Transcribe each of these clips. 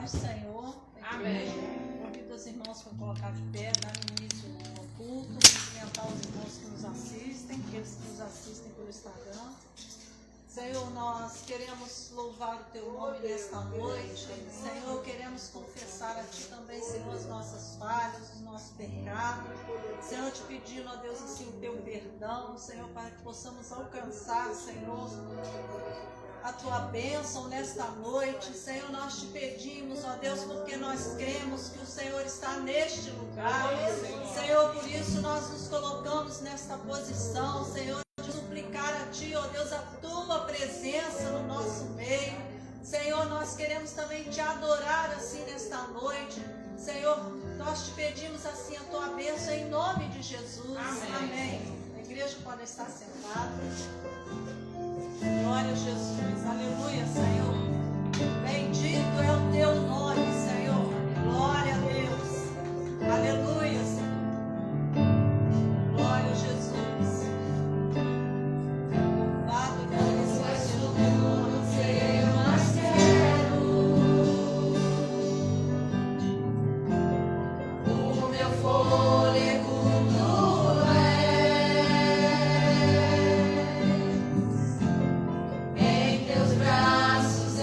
paz do Senhor. Amém. Convido os irmãos para colocar de pé, dar início ao culto, cumprimentar os irmãos que nos assistem, aqueles que nos assistem pelo Instagram. Senhor, nós queremos louvar o Teu nome nesta noite. Senhor, queremos confessar a Ti também, Senhor, as nossas falhas, os nossos pecados. Senhor, te pedindo, ó Deus, assim, o Teu perdão, Senhor, para que possamos alcançar, Senhor, a Tua bênção nesta noite. Senhor, nós te pedimos, ó Deus, porque nós cremos que o Senhor está neste lugar. Senhor, por isso nós nos colocamos nesta posição, Senhor, de suplicar a Ti, ó Deus, a Tua presença no nosso meio. Senhor, nós queremos também Te adorar assim nesta noite. Senhor, nós te pedimos assim a Tua bênção em nome de Jesus. Amém. A igreja pode estar sentada. Glória a Jesus, aleluia, Senhor. Bendito é o Teu nome, Senhor. Glória a Deus, aleluia, Senhor. Glória a Jesus. Louvado e glorificado seja o Teu nome, Senhor. Mais quero o meu fôlego. Braços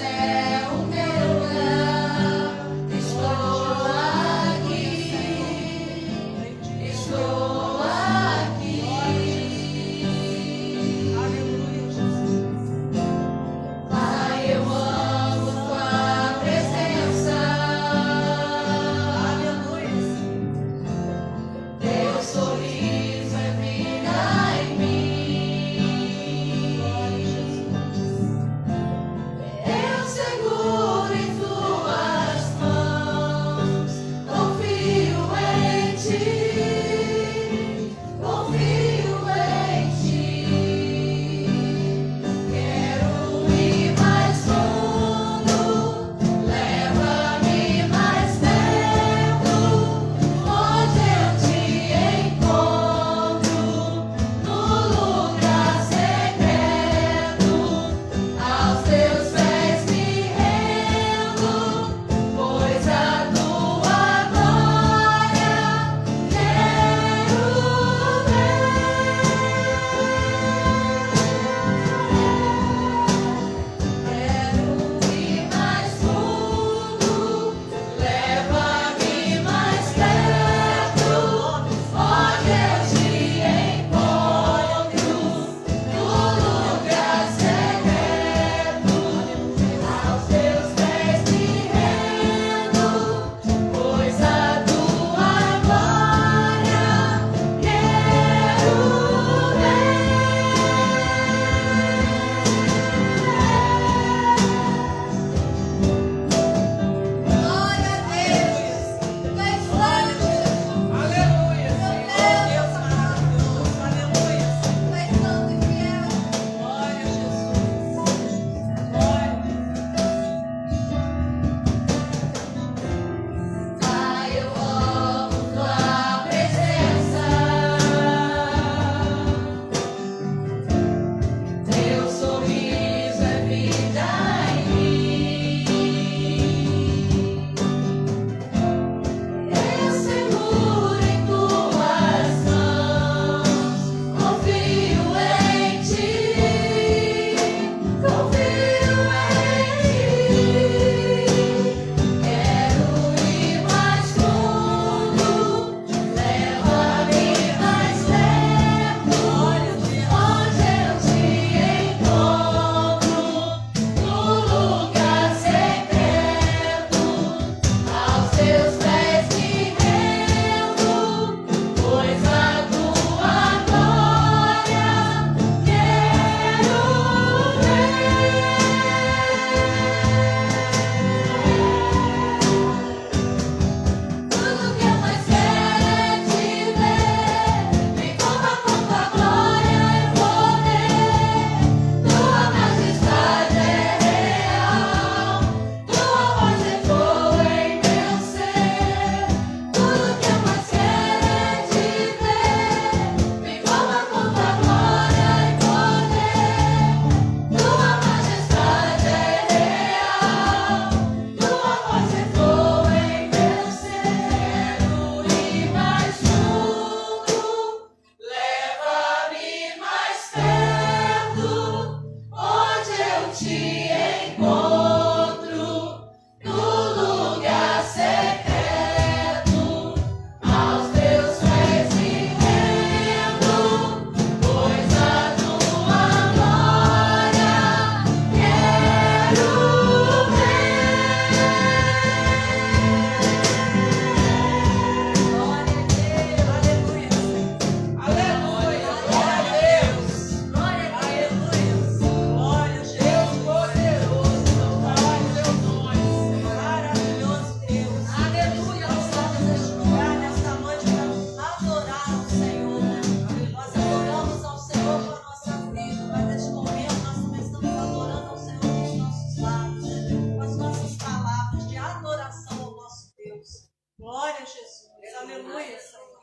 Glória a Jesus. Aleluia, Senhor.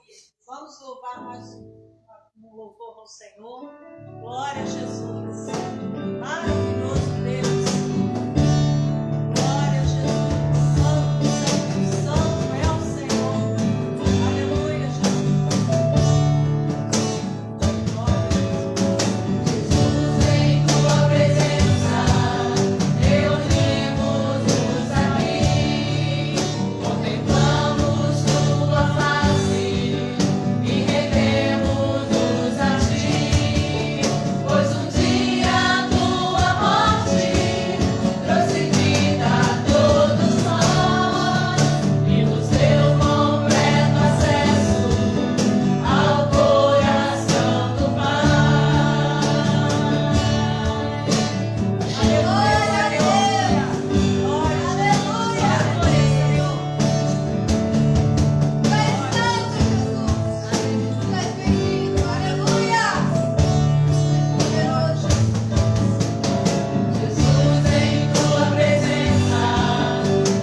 Vamos louvar mais um louvor ao Senhor. Glória a Jesus. Maravilhoso Deus. Glória a Jesus. Santo, santo, santo é o Senhor. Aleluia, Jesus. Glória a Jesus. Jesus, em tua presença, reunimos-nos aqui, contemplamos tua face e rendemos-nos a ti, pois um dia a tua morte trouxe vida a todos nós e nos deu completo acesso ao coração do Pai. Aleluia, aleluia. Glória a Jesus, em tua presença,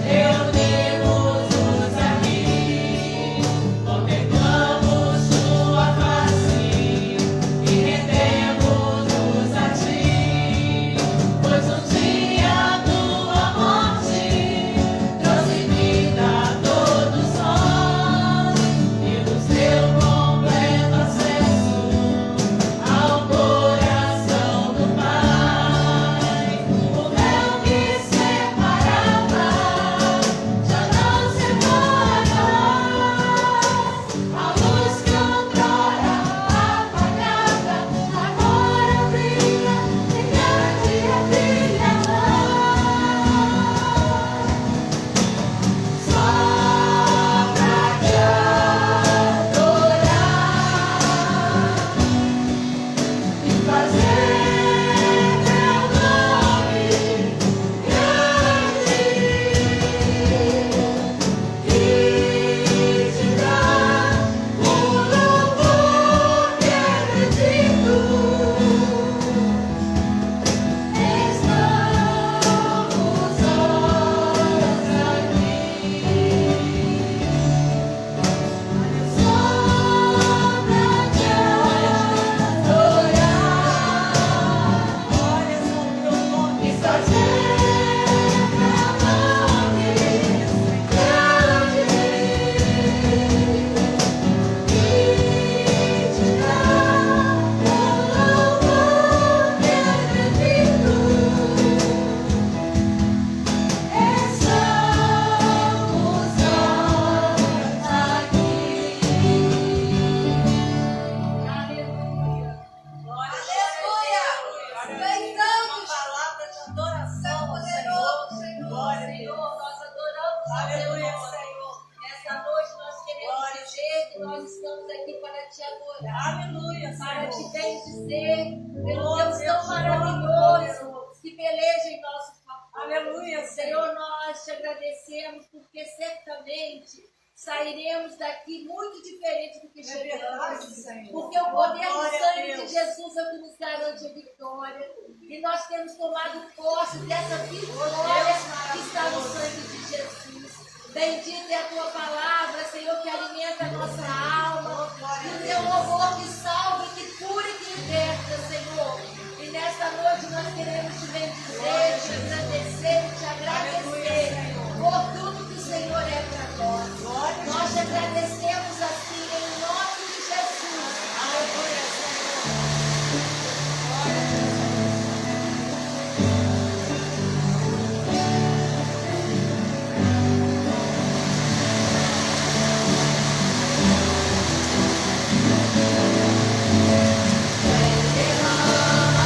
reunimos-nos aqui, contemplamos tua face e rendemos-nos a ti, pois um dia a tua morte trouxe vida a todos nós e nos deu completo acesso ao coração do Pai. O véu que separava já não separa mais. A luz que outrora apagada agora brilha em grande brilhamar. Só pra te adorar e fazer teu nome grande e te dar o louvor que é devido. Estamos horas aqui só pra te adorar Glória ao teu nome. e fazer teu nome grande e te dar o louvor que é devido. Estamos aqui. Aleluia. Uma palavra de adoração ao Senhor. Glória a Deus. Nós adoramos a Aleluia, Deus. Senhor. Nessa noite nós queremos Glória a dizer que nós estamos aqui para te adorar, Aleluia, para te Senhor. bendizer pelo Glória Deus a Deus, tão maravilhoso que peleja em nosso favor. Aleluia, Senhor, nós te agradecemos porque certamente sairemos daqui muito diferente do que É verdade, chegamos. Senhor. Porque o poder do Glória a sangue de Deus. Jesus é o que nos garante a vitória. E nós temos tomado posse dessa vitória que está no sangue de Jesus. Bendita é a tua palavra, Senhor, que alimenta a nossa alma. E o teu louvor que salva, que cura e que liberta, Senhor. E nesta noite nós queremos te bendizer, te agradecer e te agradecer por tudo que o Senhor é para nós. Nós te agradecemos assim em nome de Jesus. Aleluia, Senhor. Derrama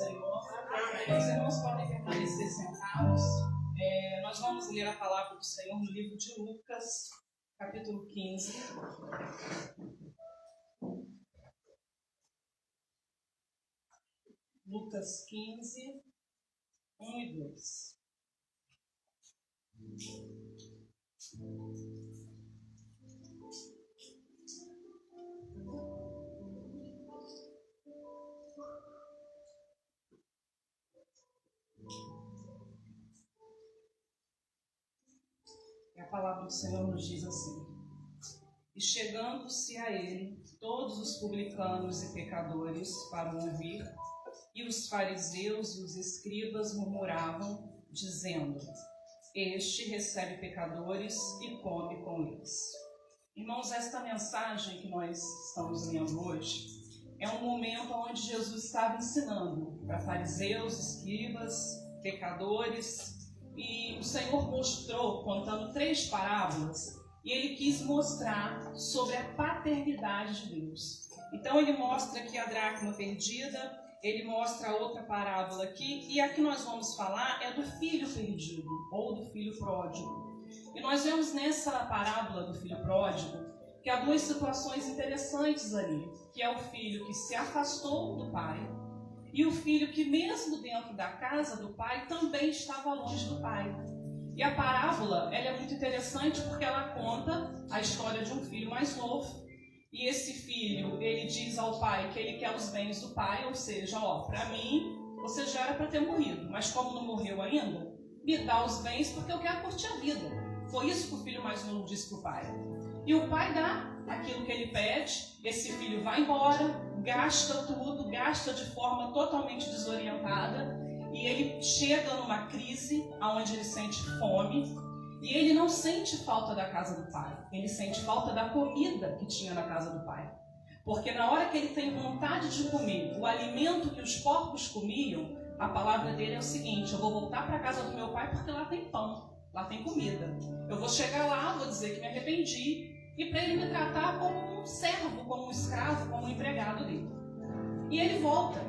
Senhor. Os irmãos podem permanecer sentados. Nós vamos ler a palavra do Senhor no livro de Lucas, capítulo 15. Lucas 15, 1 e 2. E a palavra do Senhor nos diz assim: E chegando-se a ele, todos os publicanos e pecadores para o ouvir, e os fariseus e os escribas murmuravam, dizendo: Este recebe pecadores e come com eles. Irmãos, esta mensagem que nós estamos lendo hoje é um momento onde Jesus estava ensinando para fariseus, escribas, pecadores, e o Senhor mostrou, contando 3 parábolas, e ele quis mostrar sobre a paternidade de Deus. Então ele mostra aqui a dracma perdida, ele mostra outra parábola aqui, e a que nós vamos falar é do filho perdido, ou do filho pródigo. E nós vemos nessa parábola do filho pródigo que há 2 situações interessantes ali, que é o filho que se afastou do pai, e o filho que mesmo dentro da casa do pai também estava longe do pai. E a parábola ela é muito interessante porque ela conta a história de um filho mais novo. E esse filho, ele diz ao pai que ele quer os bens do pai, ou seja, para mim, você já era para ter morrido, mas como não morreu ainda, me dá os bens porque eu quero curtir a vida. Foi isso que o filho mais novo disse para o pai. E o pai dá aquilo que ele pede, esse filho vai embora, gasta tudo, gasta de forma totalmente desorientada, e ele chega numa crise onde ele sente fome, e ele não sente falta da casa do pai, ele sente falta da comida que tinha na casa do pai. Porque na hora que ele tem vontade de comer o alimento que os porcos comiam, a palavra dele é o seguinte: eu vou voltar para a casa do meu pai porque lá tem pão, lá tem comida. Eu vou chegar lá, vou dizer que me arrependi, e para ele me tratar como um servo, como um escravo, como um empregado dele. E ele volta.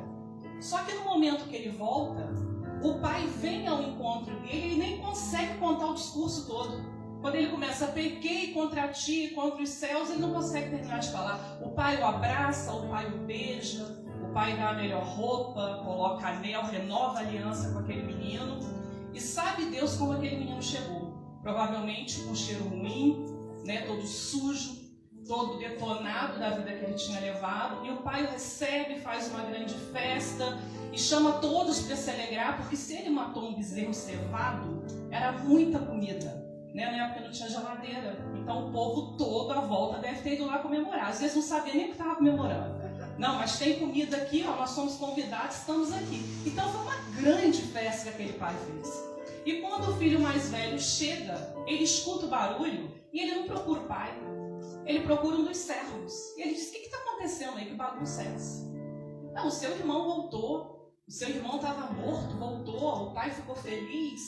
Só que no momento que ele volta, o pai vem ao encontro dele e ele nem consegue contar o discurso todo. Quando ele começa: pequei contra ti e contra os céus, ele não consegue terminar de falar. O pai o abraça, o pai o beija, o pai dá a melhor roupa, coloca anel, renova a aliança com aquele menino. E sabe Deus como aquele menino chegou. Provavelmente com um cheiro ruim, todo sujo, todo detonado da vida que ele tinha levado. E o pai o recebe, faz uma grande festa e chama todos para se alegrar, porque se ele matou um bezerro cevado, era muita comida. Na época não tinha geladeira, então o povo todo à volta deve ter ido lá comemorar. Às vezes não sabia nem o que estava comemorando. Não, mas tem comida aqui, nós somos convidados, estamos aqui. Então foi uma grande festa que aquele pai fez. E quando o filho mais velho chega, ele escuta o barulho e ele não procura o pai, ele procura um dos servos. E ele diz: o que está acontecendo aí, que bagunça é essa? Não, o seu irmão voltou, o seu irmão estava morto, voltou, o pai ficou feliz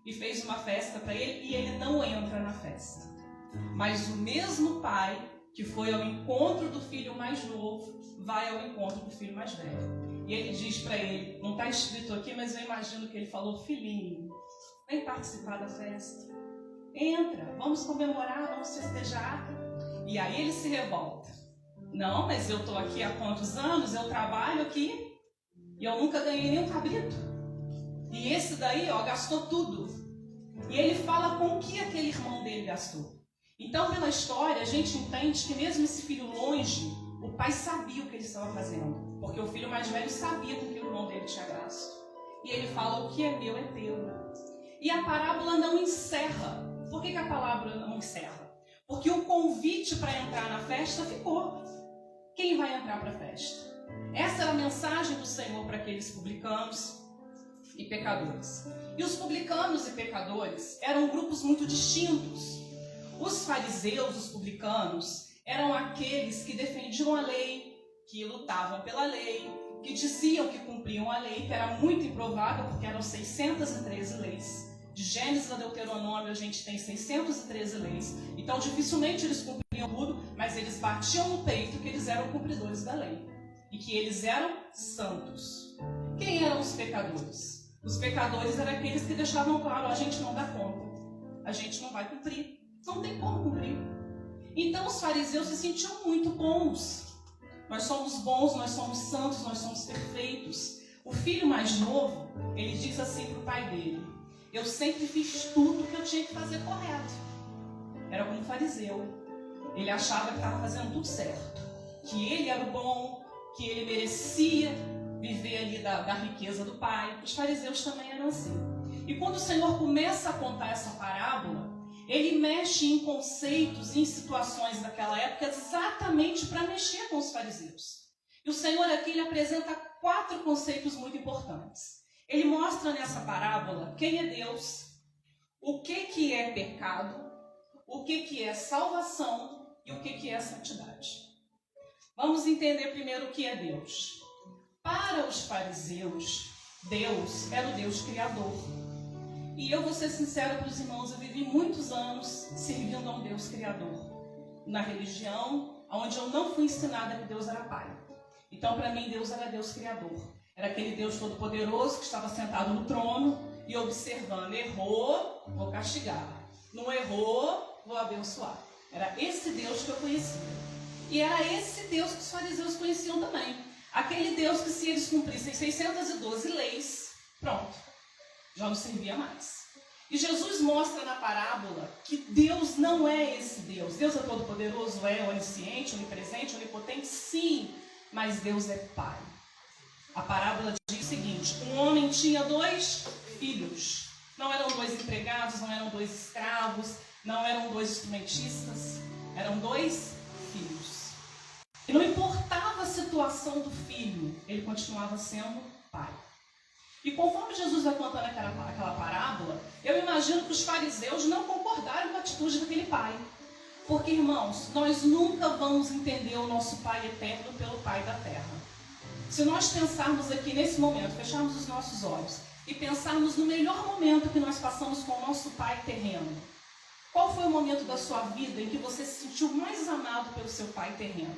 e fez uma festa para ele, e ele não entra na festa. Mas o mesmo pai que foi ao encontro do filho mais novo, vai ao encontro do filho mais velho. E ele diz para ele, não está escrito aqui, mas eu imagino que ele falou: filhinho, vem participar da festa. Entra, vamos comemorar, vamos festejar. E aí ele se revolta. Não, mas eu estou aqui há quantos anos, eu trabalho aqui e eu nunca ganhei nenhum cabrito. E esse daí, gastou tudo. E ele fala com o que aquele irmão dele gastou. Então, pela história, a gente entende que mesmo esse filho longe, o pai sabia o que ele estava fazendo. Porque o filho mais velho sabia com que o irmão dele tinha gasto. E ele fala: o que é meu é teu. E a parábola não encerra. Por que a parábola não encerra? Porque o convite para entrar na festa ficou. Quem vai entrar para a festa? Essa era a mensagem do Senhor para aqueles publicanos e pecadores. E os publicanos e pecadores eram grupos muito distintos. Os fariseus, os publicanos, eram aqueles que defendiam a lei, que lutavam pela lei, que diziam que cumpriam a lei, que era muito improvável, porque eram 613 leis. De Gênesis a Deuteronômio a gente tem 613 leis. Então dificilmente eles cumpriam tudo, mas eles batiam no peito que eles eram cumpridores da lei. E que eles eram santos. Quem eram os pecadores? Os pecadores eram aqueles que deixavam claro: a gente não dá conta, a gente não vai cumprir, não tem como cumprir. Então os fariseus se sentiam muito bons. Nós somos bons, nós somos santos, nós somos perfeitos. O filho mais novo, ele diz assim para o pai dele: eu sempre fiz tudo que eu tinha que fazer correto. Era como um fariseu. Ele achava que estava fazendo tudo certo, que ele era o bom, que ele merecia viver ali da riqueza do pai. Os fariseus também eram assim. E quando o Senhor começa a contar essa parábola, ele mexe em conceitos, em situações daquela época, exatamente para mexer com os fariseus. E o Senhor aqui ele apresenta 4 conceitos muito importantes. Ele mostra nessa parábola quem é Deus, o que é pecado, o que é salvação e o que é santidade. Vamos entender primeiro o que é Deus. Para os fariseus, Deus era o Deus criador. E eu vou ser sincero para os irmãos, eu vivi muitos anos servindo a um Deus criador. Na religião, onde eu não fui ensinada que Deus era Pai. Então, para mim, Deus era Deus criador. Era aquele Deus todo-poderoso que estava sentado no trono e observando. Errou, vou castigar. Não errou, vou abençoar. Era esse Deus que eu conhecia. E era esse Deus que os fariseus conheciam também. Aquele Deus que, se eles cumprissem 612 leis, pronto, já não servia mais. E Jesus mostra na parábola que Deus não é esse Deus. Deus é todo-poderoso, é onisciente, onipresente, onipotente, sim, mas Deus é Pai. A parábola diz o seguinte: um homem tinha 2 filhos. Não eram 2 empregados, não eram 2 escravos, não eram 2 instrumentistas, eram 2 filhos. E não importava a situação do filho, ele continuava sendo pai. E conforme Jesus vai contando aquela parábola, eu imagino que os fariseus não concordaram com a atitude daquele pai. Porque, irmãos, nós nunca vamos entender o nosso Pai eterno pelo Pai da terra. Se nós pensarmos aqui nesse momento, fecharmos os nossos olhos e pensarmos no melhor momento que nós passamos com o nosso Pai terreno, qual foi o momento da sua vida em que você se sentiu mais amado pelo seu Pai terreno?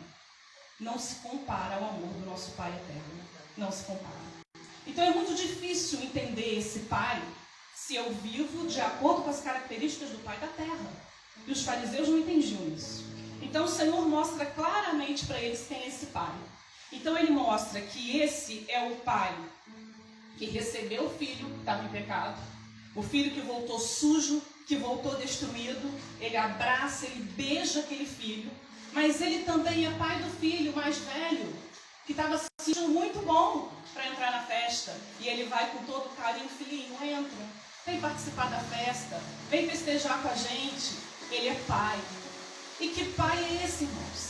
Não se compara ao amor do nosso Pai eterno. Não se compara. Então é muito difícil entender esse Pai se eu vivo de acordo com as características do Pai da terra. E os fariseus não entendiam isso. Então o Senhor mostra claramente para eles quem é esse Pai. Então ele mostra que esse é o Pai que recebeu o filho que estava em pecado, o filho que voltou sujo, que voltou destruído. Ele abraça, ele beija aquele filho, mas ele também é pai do filho mais velho, que estava se sentindo muito bom para entrar na festa. E ele vai com todo carinho: filhinho, entra, vem participar da festa, vem festejar com a gente. Ele é pai. E que pai é esse, irmãos?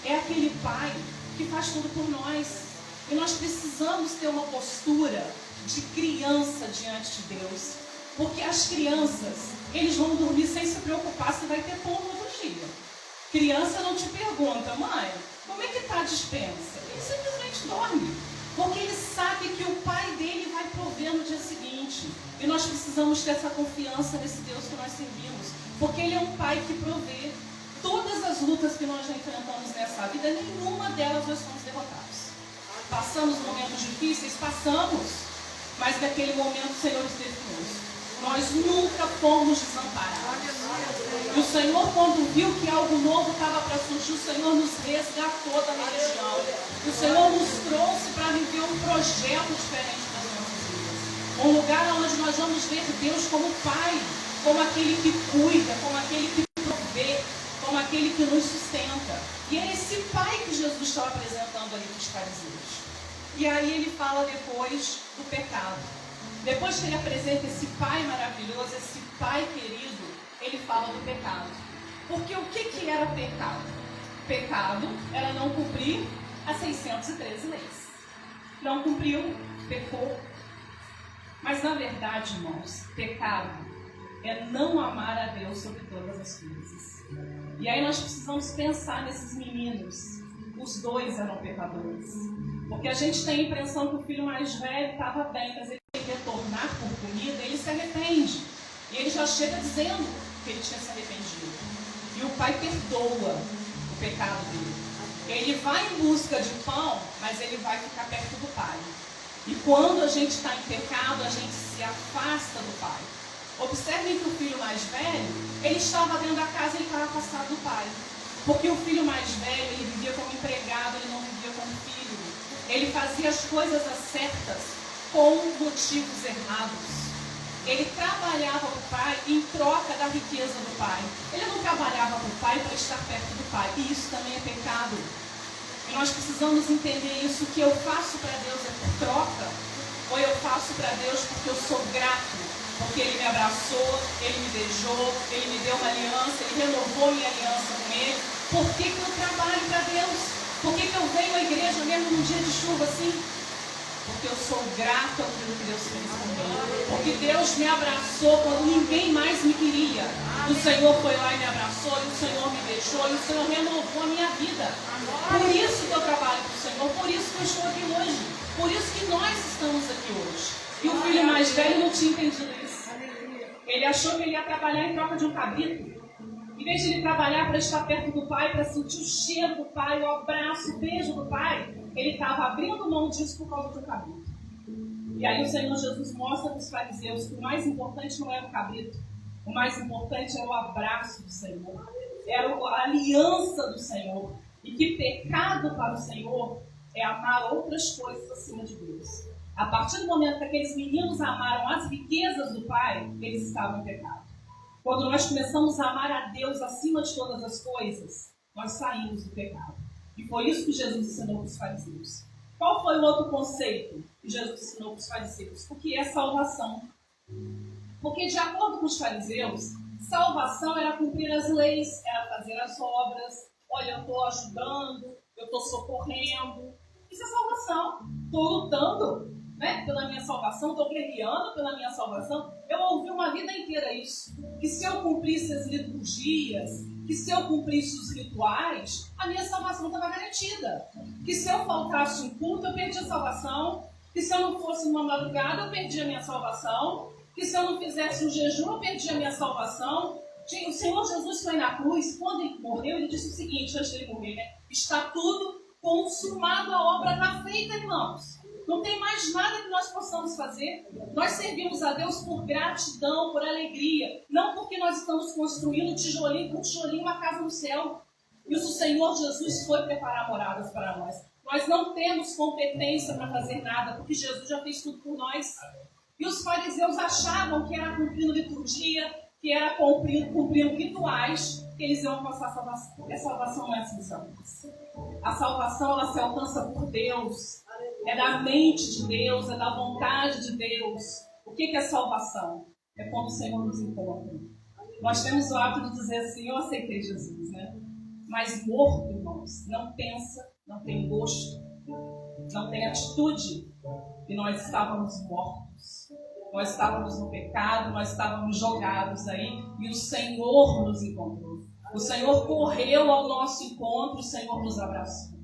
É aquele pai que faz tudo por nós. E nós precisamos ter uma postura de criança diante de Deus. Porque as crianças, eles vão dormir sem se preocupar se vai ter pão no outro dia. Criança não te pergunta: mãe, como é que está a despensa? Ele simplesmente dorme. Porque ele sabe que o pai dele vai prover no dia seguinte. E nós precisamos ter essa confiança nesse Deus que nós servimos. Porque ele é um pai que provê. Todas as lutas que nós já enfrentamos nessa vida, nenhuma delas nós fomos derrotados. Passamos momentos difíceis? Passamos. Mas naquele momento o Senhor esteve conosco. Nós nunca fomos desamparados. E o Senhor, quando viu que algo novo estava para surgir, o Senhor nos resgatou da religião. O Senhor nos trouxe para viver um projeto diferente das nossas vidas. Um lugar onde nós vamos ver Deus como Pai, como aquele que cuida, como aquele que provê, como aquele que nos sustenta. E é esse Pai que Jesus estava apresentando ali para os fariseus. E aí ele fala depois do pecado. Depois que ele apresenta esse Pai maravilhoso, esse Pai querido, ele fala do pecado. Porque o que era pecado? Pecado era não cumprir as 613 leis. Não cumpriu, pecou. Mas na verdade, irmãos, pecado é não amar a Deus sobre todas as coisas. E aí nós precisamos pensar nesses meninos. Os 2 eram pecadores. Porque a gente tem a impressão que o filho mais velho estava bem, mas ele tem que retornar por comida, ele se arrepende. E ele já chega dizendo que ele tinha se arrependido. E o pai perdoa o pecado dele. Ele vai em busca de pão, mas ele vai ficar perto do pai. E quando a gente está em pecado, a gente se afasta do Pai. Observem que o filho mais velho, ele estava dentro da casa e ele estava afastado do pai. Porque o filho mais velho, ele vivia como empregado, ele não vivia como filho. Ele fazia as coisas certas com motivos errados. Ele trabalhava para o pai em troca da riqueza do pai. Ele não trabalhava para o pai para estar perto do pai. E isso também é pecado. E nós precisamos entender isso, que eu faço para Deus é por troca, ou eu faço para Deus porque eu sou grato. Porque Ele me abraçou, Ele me beijou, Ele me deu uma aliança, Ele renovou minha aliança com Ele. Por que eu trabalho para Deus? Por que eu venho à igreja mesmo num dia de chuva assim? Porque eu sou grato ao que Deus fez comigo. Porque Deus me abraçou quando ninguém mais me queria. O Senhor foi lá e me abraçou, e o Senhor me beijou, e o Senhor renovou a minha vida. Por isso que eu trabalho para o Senhor, por isso que eu estou aqui hoje. Por isso que nós estamos aqui hoje. E o filho mais velho não tinha entendido isso. Ele achou que ele ia trabalhar em troca de um cabrito. Em vez de ele trabalhar para estar perto do pai, para sentir o cheiro do pai, o abraço, o beijo do pai, ele estava abrindo mão disso por causa de um cabrito. E aí o Senhor Jesus mostra para os fariseus que o mais importante não era o cabrito. O mais importante era o abraço do Senhor. Era a aliança do Senhor. E que pecado para o Senhor é amar outras coisas acima de Deus. A partir do momento que aqueles meninos amaram as riquezas do Pai, eles estavam em pecado. Quando nós começamos a amar a Deus acima de todas as coisas, nós saímos do pecado. E foi isso que Jesus ensinou para os fariseus. Qual foi o outro conceito que Jesus ensinou para os fariseus? O que é salvação? Porque, de acordo com os fariseus, salvação era cumprir as leis, era fazer as obras. Olha, eu estou ajudando, eu estou socorrendo. Isso é salvação. Estou lutando, né, pela minha salvação, estou guerreando pela minha salvação. Eu ouvi uma vida inteira isso. Que se eu cumprisse as liturgias, que se eu cumprisse os rituais, a minha salvação estava garantida. Que se eu faltasse um culto, eu perdi a salvação. Que se eu não fosse numa madrugada, eu perdi a minha salvação. Que se eu não fizesse um jejum, eu perdi a minha salvação. O Senhor Jesus foi na cruz, quando ele morreu, ele disse o seguinte, antes de ele morrer, né? Está tudo consumado, a obra está feita, irmãos. Não tem mais nada que nós possamos fazer. Nós servimos a Deus por gratidão, por alegria. Não porque nós estamos construindo tijolinho por tijolinho uma casa no céu. Isso o Senhor Jesus foi preparar moradas para nós. Nós não temos competência para fazer nada, porque Jesus já fez tudo por nós. E os fariseus achavam que era cumprindo liturgia, que era cumprindo rituais, que eles iam alcançar a salvação. E a salvação não é assim, a salvação, ela se alcança por Deus. É da mente de Deus, é da vontade de Deus. O que é salvação? É quando o Senhor nos encontra. Nós temos o hábito de dizer assim, eu aceitei Jesus, né? Mas morto, irmãos, não pensa, não tem gosto, não tem atitude. E nós estávamos mortos. Nós estávamos no pecado, nós estávamos jogados aí. E o Senhor nos encontrou. O Senhor correu ao nosso encontro, o Senhor nos abraçou.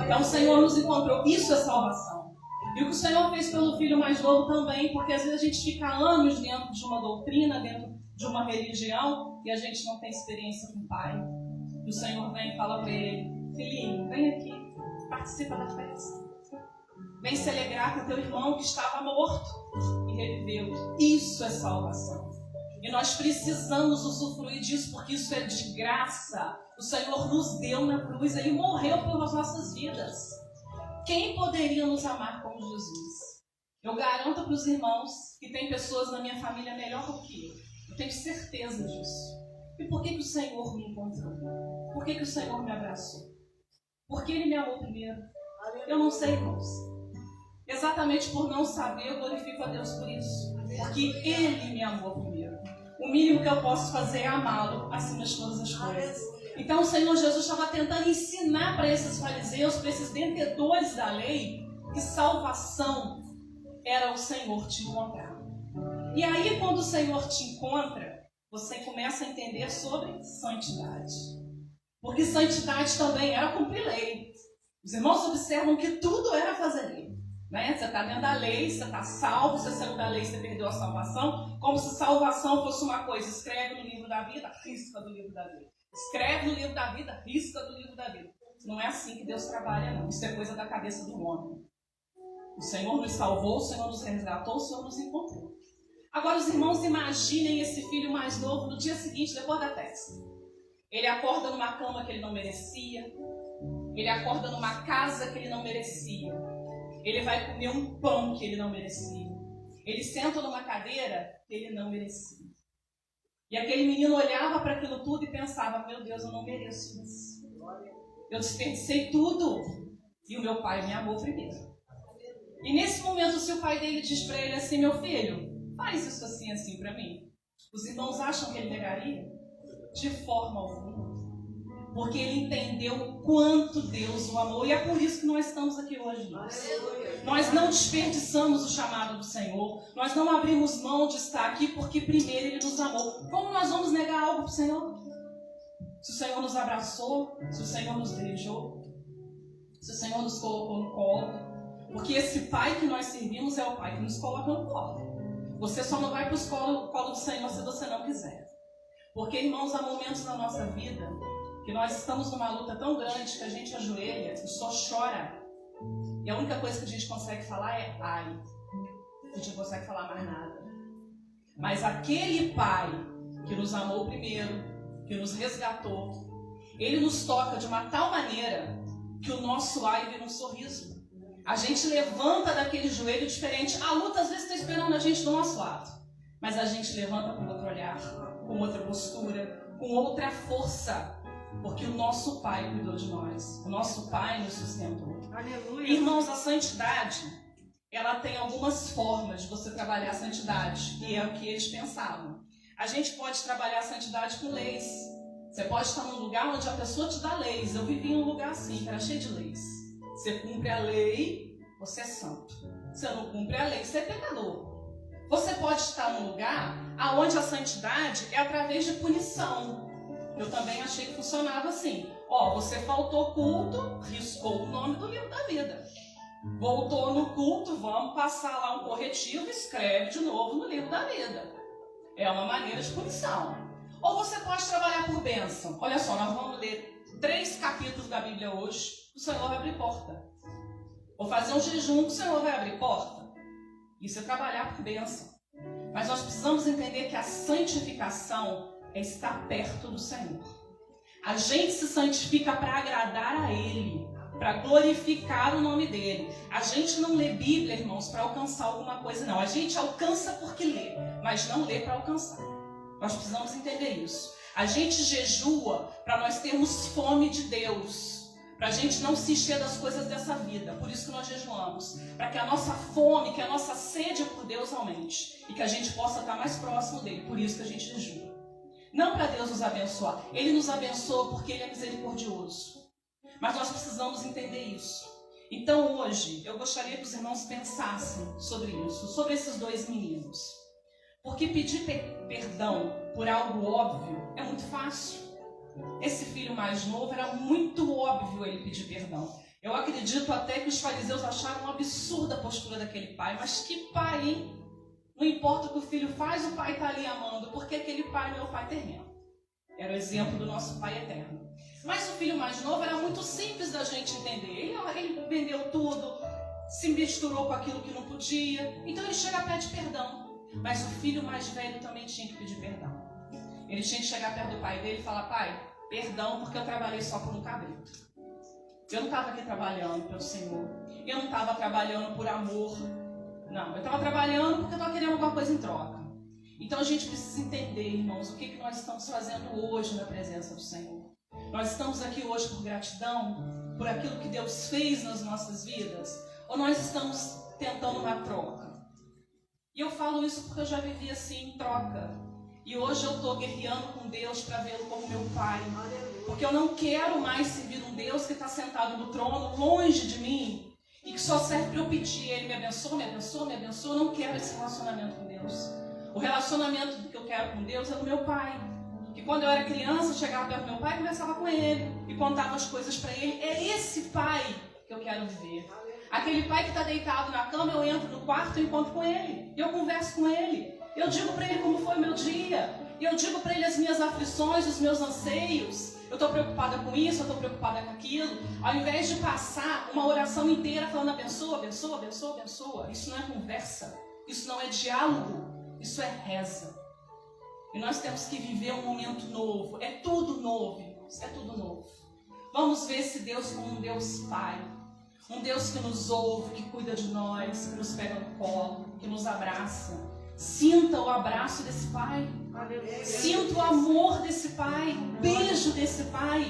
Então o Senhor nos encontrou. Isso é salvação. E o que o Senhor fez pelo filho mais novo também, porque às vezes a gente fica anos dentro de uma doutrina, dentro de uma religião, e a gente não tem experiência com o Pai. E o Senhor vem e fala para ele, filhinho, vem aqui, participa da festa. Vem se alegrar com teu irmão que estava morto e reviveu. Isso é salvação. E nós precisamos usufruir disso, porque isso é de graça. O Senhor nos deu na cruz, Ele morreu pelas nossas vidas. Quem poderia nos amar como Jesus? Eu garanto para os irmãos que tem pessoas na minha família melhor do que eu. Eu tenho certeza disso. E por que o Senhor me encontrou? Por que o Senhor me abraçou? Porque Ele me amou primeiro. Eu não sei, irmãos. Exatamente por não saber, eu glorifico a Deus por isso. Porque Ele me amou primeiro. O mínimo que eu posso fazer é amá-lo acima de todas as coisas. Então o Senhor Jesus estava tentando ensinar para esses fariseus, para esses detentores da lei, que salvação era o Senhor te encontrar. E aí quando o Senhor te encontra, você começa a entender sobre santidade. Porque santidade também era cumprir lei. Os irmãos observam que tudo era fazer lei. Né? Você está dentro da lei, você está salvo, você saiu da lei, você perdeu a salvação, como se salvação fosse uma coisa. Escreve no livro da vida, risca do livro da vida. Escreve no livro da vida, risca do livro da vida. Não é assim que Deus trabalha, não. Isso é coisa da cabeça do homem. O Senhor nos salvou, o Senhor nos resgatou, o Senhor nos encontrou. Agora os irmãos imaginem esse filho mais novo no dia seguinte, depois da festa. Ele acorda numa cama que ele não merecia. Ele acorda numa casa que ele não merecia. Ele vai comer um pão que ele não merecia. Ele senta numa cadeira que ele não merecia. E aquele menino olhava para aquilo tudo e pensava, meu Deus, eu não mereço isso. Eu desperdicei tudo. E o meu pai me amou primeiro. E nesse momento, se o pai dele diz para ele assim, meu filho, faz isso assim para mim. Os irmãos acham que ele negaria? De forma alguma. Porque ele entendeu o quanto Deus o amou. E é por isso que nós estamos aqui hoje. Nós não desperdiçamos o chamado do Senhor. Nós não abrimos mão de estar aqui porque primeiro Ele nos amou. Como nós vamos negar algo para o Senhor? Se o Senhor nos abraçou, se o Senhor nos beijou, se o Senhor nos colocou no colo. Porque esse Pai que nós servimos é o Pai que nos coloca no colo. Você só não vai para o colo do Senhor se você não quiser. Porque, irmãos, há momentos na nossa vida que nós estamos numa luta tão grande que a gente ajoelha e só chora. E a única coisa que a gente consegue falar é ai. A gente não consegue falar mais nada. Mas aquele Pai que nos amou primeiro, que nos resgatou, Ele nos toca de uma tal maneira que o nosso ai vira um sorriso. A gente levanta daquele joelho diferente. A luta às vezes está esperando a gente do nosso lado. Mas a gente levanta com outro olhar, com outra postura, com outra força. Porque o nosso Pai cuidou de nós. O nosso Pai nos sustentou. Aleluia. Irmãos, a santidade, ela tem algumas formas de você trabalhar a santidade. E é o que eles pensavam. A gente pode trabalhar a santidade com leis. Você pode estar num lugar onde a pessoa te dá leis. Eu vivi em um lugar assim, que era cheio de leis. Você cumpre a lei, você é santo. Você não cumpre a lei, você é pecador. Você pode estar num lugar onde a santidade é através de punição. Eu também achei que funcionava assim. Você faltou culto, riscou o nome do livro da vida. Voltou no culto, vamos passar lá um corretivo, escreve de novo no livro da vida. É uma maneira de punição. Ou você pode trabalhar por bênção. Olha só, nós vamos ler 3 capítulos da Bíblia hoje, o Senhor vai abrir porta. Vou fazer um jejum, o Senhor vai abrir porta. Isso é trabalhar por bênção. Mas nós precisamos entender que a santificação é estar perto do Senhor. A gente se santifica para agradar a Ele, para glorificar o nome dEle. A gente não lê Bíblia, irmãos, para alcançar alguma coisa, não. A gente alcança porque lê, mas não lê para alcançar. Nós precisamos entender isso. A gente jejua para nós termos fome de Deus, para a gente não se encher das coisas dessa vida. Por isso que nós jejuamos, para que a nossa fome, que a nossa sede por Deus aumente e que a gente possa estar mais próximo dEle. Por isso que a gente jejua. Não para Deus nos abençoar. Ele nos abençoa porque Ele é misericordioso. Mas nós precisamos entender isso. Então hoje eu gostaria que os irmãos pensassem sobre isso, sobre esses 2 meninos. Porque pedir perdão por algo óbvio é muito fácil. Esse filho mais novo era muito óbvio ele pedir perdão. Eu acredito até que os fariseus acharam um absurda a postura daquele pai. Mas que pai, hein? Não importa o que o filho faz, o pai está ali amando, porque aquele pai não é o pai terreno. Era o exemplo do nosso pai eterno. Mas o filho mais novo era muito simples da gente entender. Ele vendeu tudo, se misturou com aquilo que não podia. Então ele chega e pede perdão. Mas o filho mais velho também tinha que pedir perdão. Ele tinha que chegar perto do pai dele e falar: pai, perdão porque eu trabalhei só por um cabrito. Eu não estava aqui trabalhando pelo Senhor. Eu não estava trabalhando por amor. Não, eu estava trabalhando porque eu estava querendo alguma coisa em troca. Então a gente precisa entender, irmãos, o que nós estamos fazendo hoje na presença do Senhor. Nós estamos aqui hoje por gratidão, por aquilo que Deus fez nas nossas vidas, ou nós estamos tentando uma troca? E eu falo isso porque eu já vivi assim em troca. E hoje eu estou guerreando com Deus para vê-lo como meu Pai. Porque eu não quero mais servir um Deus que está sentado no trono, longe de mim, e que só serve para eu pedir. Ele me abençoa, me abençoa, me abençoa. Eu não quero esse relacionamento com Deus. O relacionamento que eu quero com Deus é do meu Pai. Que quando eu era criança, eu chegava perto do meu pai e conversava com ele. E contava as coisas para ele. É esse Pai que eu quero viver. Aquele pai que está deitado na cama, eu entro no quarto e encontro com ele. Eu converso com ele. Eu digo para ele como foi o meu dia. Eu digo para ele as minhas aflições, os meus anseios. eu estou preocupada com isso, eu estou preocupada com aquilo, ao invés de passar uma oração inteira falando abençoa, abençoa, abençoa, abençoa. Isso não é conversa, isso não é diálogo, isso é reza. E nós temos que viver um momento novo. É tudo novo, irmãos, é tudo novo. Vamos ver esse Deus como um Deus Pai. Um Deus que nos ouve, que cuida de nós, que nos pega no colo, que nos abraça. Sinta o abraço desse Pai. Sinta o amor desse Pai. O beijo desse Pai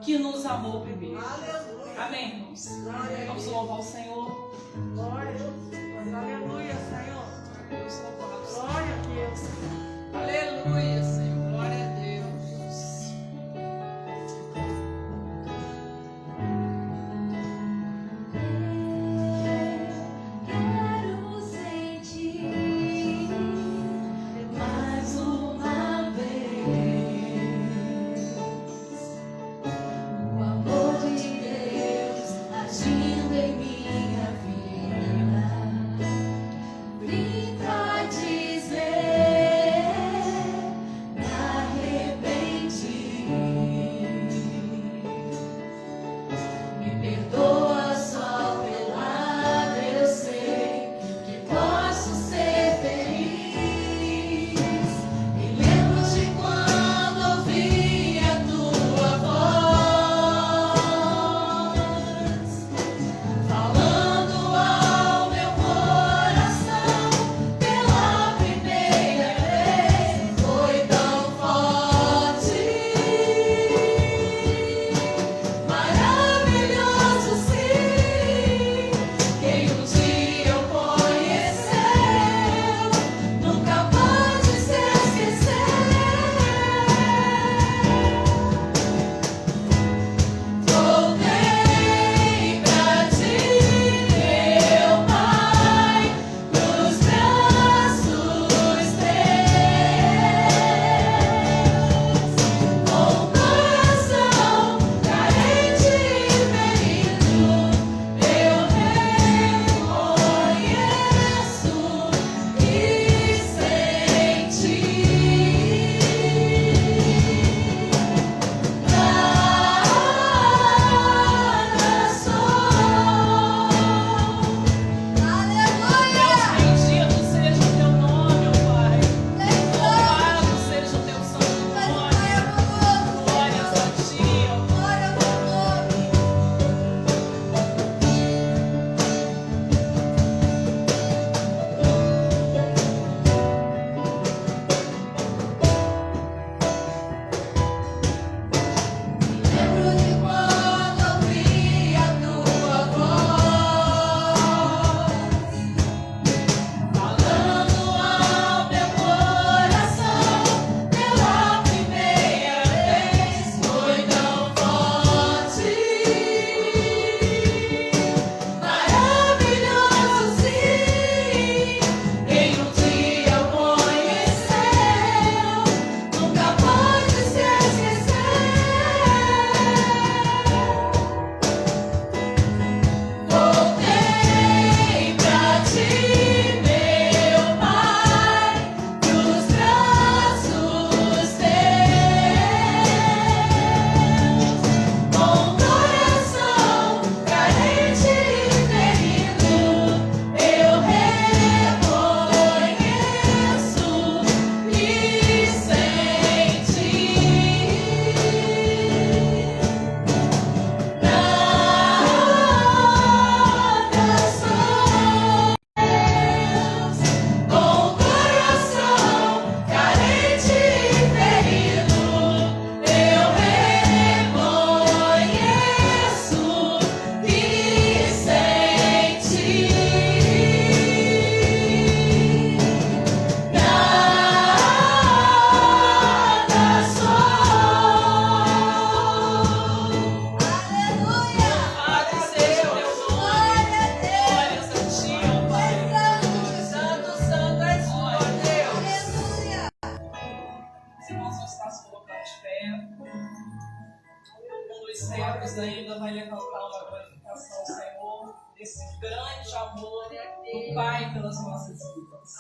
que nos amou primeiro. Amém, irmãos? Vamos louvar o Senhor. Glória a Deus. Aleluia, Senhor. Deus louvado. Glória a Deus. Aleluia, Senhor. Glória a Deus. Quero sentir mais uma vez o amor de Deus agindo em minha vida. Vim pra dizer, me arrependi. Me perdoa só pela dor, eu sei que posso ser feliz. Me lembro de quando ouvi a tua voz, falando ao meu coração pela primeira vez. Foi tão forte, maravilhoso, sim. Quem um dia eu conheceu nunca pode se esquecer. Voltei pra ti, meu Pai, nos braços teus, com coração carente e ferido, eu reconheço e senti. Bendito seja o teu nome, ó Pai. Louvado seja o teu santo nome. Glórias a ti, ó Pai. Lembro de quando ouvi a tua voz, falando ao meu coração pela primeira vez. Foi tão forte, maravilhoso, sim. Quem um dia eu conheceu nunca pode se esquecer. Voltei pra ti, meu Pai, nos braços teus, com coração carente e ferido, eu reconheço e senti. Com coração carente e ferido, eu reconheço e senti. Nada sou. Aleluia! Louvado seja o teu nome. Glórias a ti, ó Pai. Santo, santo és o Deus. Os irmãos vão estar se colocando de pé. Um dos servos ainda vai levantar uma glorificação ao Senhor, desse grande amor do Pai pelas nossas vidas.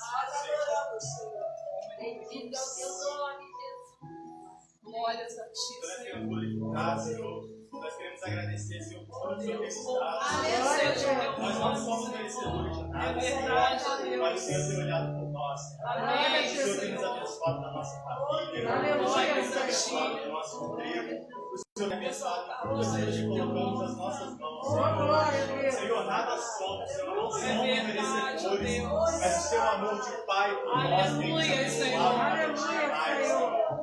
Bendito é o teu nome, Jesus. Glórias a Ti, Nós Senhor. queremos glorificar, Senhor. Nós queremos agradecer, Senhor, por tudo que o Senhor tem nos dado. Nós não somos merecedores de nada, É verdade, Senhor. Mas o Senhor tem olhado por nós, Senhor. Amém, O Senhor tem nos Senhor. abençoado na nossa família. Aleluia, O Senhor tem nos Senhor. abençoado no nosso emprego. O Senhor tem abençoado em tudo aquilo que colocamos nas nossas mãos, glória a Senhor. Deus. Senhor, nada somos, Senhor. Não somos verdade, merecedores. Deus. Mas o Seu amor de Pai por nós tem nos Aleluia, abençoado Senhor. cada dia mais, Senhor.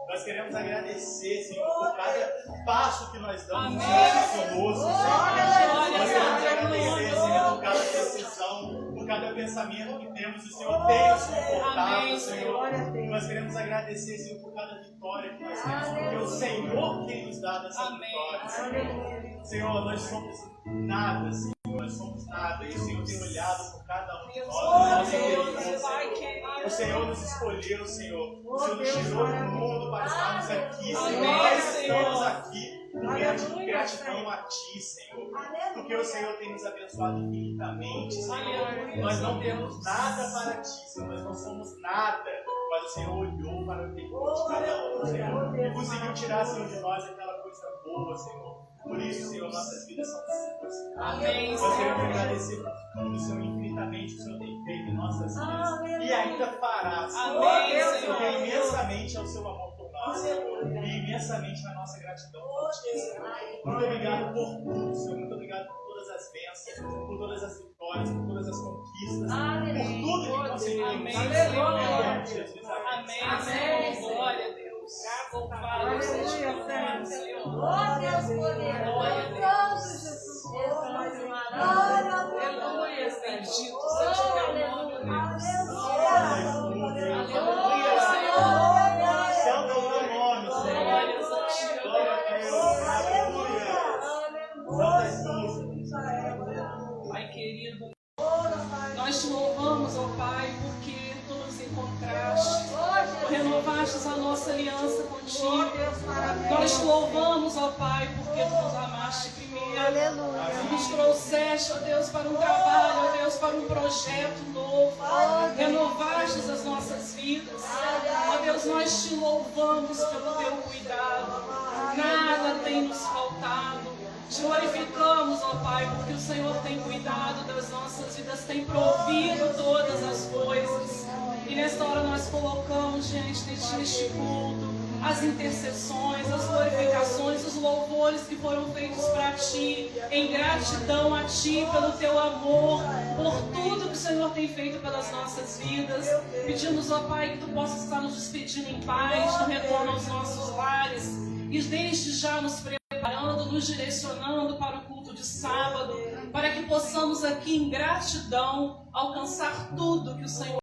Nós queremos agradecer, Senhor, por cada passo que nós damos Amém. conosco, Senhor. Nós queremos Glória, agradecer, Senhor, por cada decisão, por cada pensamento que temos. O Senhor tem nos confortado, Amém, Senhor. Nós queremos agradecer, Senhor, por cada vitória que nós temos, porque o Senhor tem nos dado essa Amém. vitória, Senhor. Senhor, nós somos nada, Senhor. Nós somos nada. E o Senhor tem olhado por cada um de nós. Nós Deus, Pai Senhor. querido. O Senhor nos escolheu, Senhor. O Senhor nos tirou do mundo para estarmos aqui, Senhor. Amém, Nós Senhor. estamos aqui por gratidão a Ti, Senhor. Porque o Senhor tem nos abençoado infinitamente, Senhor. Nós não temos nada para Ti, Senhor. Nós não somos nada. Mas o Senhor olhou para o interior de cada um, Senhor. E conseguiu tirar, Senhor, de nós aquela coisa boa, Senhor. Por isso, Senhor, nossas vidas são suas. Amém, Nós queremos Senhor. agradecer por tudo, Senhor, infinitamente o Senhor tem feito em nossas vidas. E ainda fará, Senhor. Amém, Porque Senhor. imensamente é o seu amor por nós, Senhor. E imensamente a nossa gratidão por Ti, Senhor. Muito obrigado por tudo, Senhor. Muito obrigado por todas as bênçãos, por todas as vitórias, por todas as conquistas, por tudo que conseguimos. Amém, Em nome de Jesus. Amém, Amém. Senhor. Glória a Deus. Louvado seja o teu nome, Senhor. Oh, Deus poderoso. Glória Jesus, Aleluia, bendito seja o teu nome, Deus. Aleluia, Senhor. Santo é o teu nome, Senhor. Glórias a Ti, Glória a Deus. Aleluia. Santo és tu. Pai querido, nós te louvamos, ó Pai, porque tu nos encontraste, tu renovaste a nossa aliança contigo. Nós te louvamos, ó Pai, porque tu nos amaste primeiro. Tu nos trouxeste, ó Deus, para um trabalho, ó Deus, para um projeto novo. Renovaste as nossas vidas. Ó Deus, nós te louvamos pelo teu cuidado. Nada tem nos faltado. Te glorificamos, ó Pai, porque o Senhor tem cuidado das nossas vidas, tem provido todas as coisas. E nesta hora nós colocamos diante de Ti este culto, as intercessões, as glorificações, os louvores que foram feitos para Ti, em gratidão a Ti pelo Teu amor, por tudo que o Senhor tem feito pelas nossas vidas. Pedimos, ó Pai, que Tu possas estar nos despedindo em paz, no retorno aos nossos lares, e desde já nos preparando, nos direcionando para o culto de sábado, para que possamos aqui em gratidão alcançar tudo que o Senhor